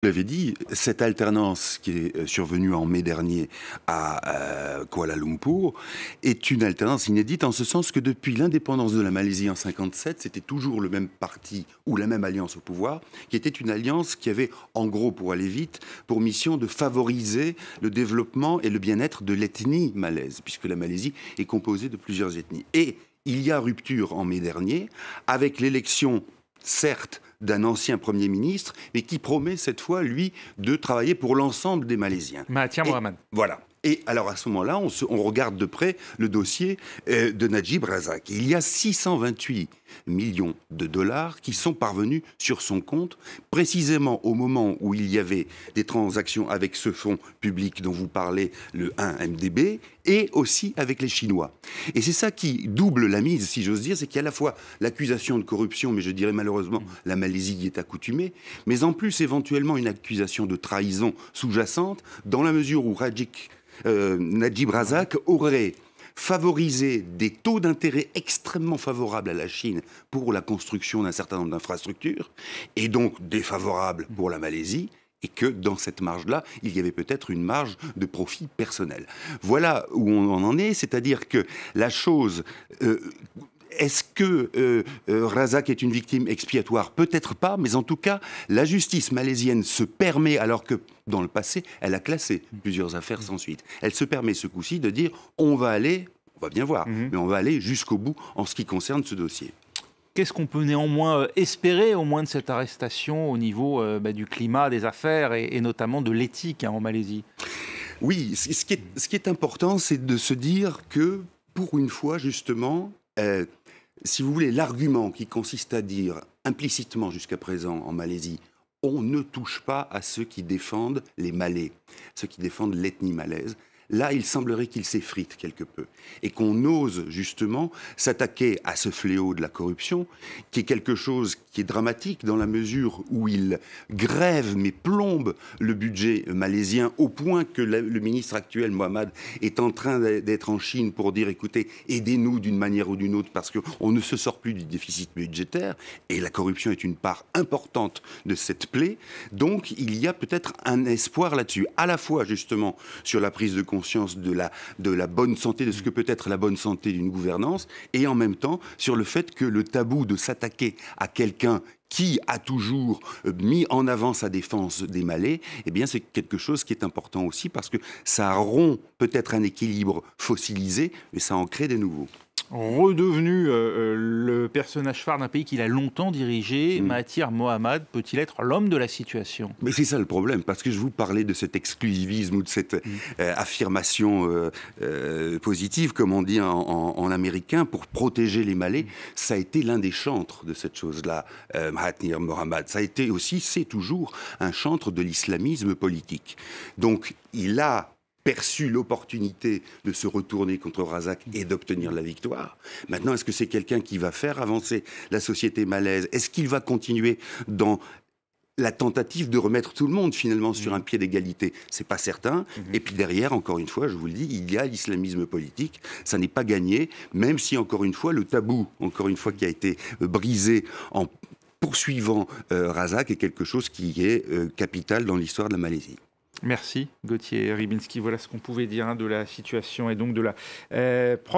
Vous l'avez dit, cette alternance qui est survenue en mai dernier à Kuala Lumpur est une alternance inédite en ce sens que depuis l'indépendance de la Malaisie en 1957, c'était toujours le même parti ou la même alliance au pouvoir, qui était une alliance qui avait, en gros, pour aller vite, pour mission de favoriser le développement et le bien-être de l'ethnie malaise, puisque la Malaisie est composée de plusieurs ethnies. Et il y a rupture en mai dernier avec l'élection, certes, d'un ancien Premier ministre, mais qui promet cette fois, lui, de travailler pour l'ensemble des Malaisiens. Mahathir Mohamad. Voilà. Et alors à ce moment-là, on regarde de près le dossier de Najib Razak. Il y a 628 millions de dollars qui sont parvenus sur son compte, précisément au moment où il y avait des transactions avec ce fonds public dont vous parlez, le 1MDB, et aussi avec les Chinois. Et c'est ça qui double la mise, si j'ose dire, c'est qu'il y a à la fois l'accusation de corruption, mais je dirais malheureusement la Malaisie y est accoutumée, mais en plus éventuellement une accusation de trahison sous-jacente, dans la mesure où Najib Razak aurait favorisé des taux d'intérêt extrêmement favorables à la Chine pour la construction d'un certain nombre d'infrastructures, et donc défavorables pour la Malaisie, et que dans cette marge-là, il y avait peut-être une marge de profit personnel. Voilà où on en est, c'est-à-dire que la chose... Est-ce que Razak est une victime expiatoire? Peut-être pas, mais en tout cas, la justice malaisienne se permet, alors que dans le passé, elle a classé plusieurs affaires sans suite. Elle se permet ce coup-ci de dire on va bien voir, mais on va aller jusqu'au bout en ce qui concerne ce dossier. Qu'est-ce qu'on peut néanmoins espérer au moins de cette arrestation au niveau du climat, des affaires et notamment de l'éthique en Malaisie? Oui, ce qui est important, c'est de se dire que, pour une fois, justement... si vous voulez, l'argument qui consiste à dire implicitement jusqu'à présent en Malaisie, on ne touche pas à ceux qui défendent les Malais, ceux qui défendent l'ethnie malaise. Là, il semblerait qu'il s'effrite quelque peu et qu'on ose justement s'attaquer à ce fléau de la corruption, qui est quelque chose qui est dramatique dans la mesure où il grève mais plombe le budget malaisien au point que le ministre actuel, Mohamad, est en train d'être en Chine pour dire écoutez, aidez-nous d'une manière ou d'une autre parce qu'on ne se sort plus du déficit budgétaire et la corruption est une part importante de cette plaie. Donc, il y a peut-être un espoir là-dessus, à la fois justement sur la prise de conscience de la bonne santé, de ce que peut être la bonne santé d'une gouvernance, et en même temps sur le fait que le tabou de s'attaquer à quelqu'un qui a toujours mis en avant sa défense des Malais, eh bien c'est quelque chose qui est important aussi parce que ça rompt peut-être un équilibre fossilisé, mais ça en crée des nouveaux. Redevenu le personnage phare d'un pays qu'il a longtemps dirigé, Mahathir Mohamad peut-il être l'homme de la situation? Mais c'est ça le problème, parce que je vous parlais de cet exclusivisme ou de cette affirmation positive, comme on dit en américain, pour protéger les Malais. Ça a été l'un des chantres de cette chose-là, Mahathir Mohamad. Ça a été aussi, c'est toujours, un chantre de l'islamisme politique. Donc, il a perçu l'opportunité de se retourner contre Razak et d'obtenir la victoire. Maintenant, est-ce que c'est quelqu'un qui va faire avancer la société malaise? Est-ce qu'il va continuer dans la tentative de remettre tout le monde finalement sur un pied d'égalité? C'est pas certain. Et puis derrière, encore une fois, je vous le dis, il y a l'islamisme politique. Ça n'est pas gagné, même si encore une fois, le tabou, encore une fois, qui a été brisé en poursuivant Razak est quelque chose qui est capital dans l'histoire de la Malaisie. Merci Gauthier Rybinski. Voilà ce qu'on pouvait dire de la situation et donc de la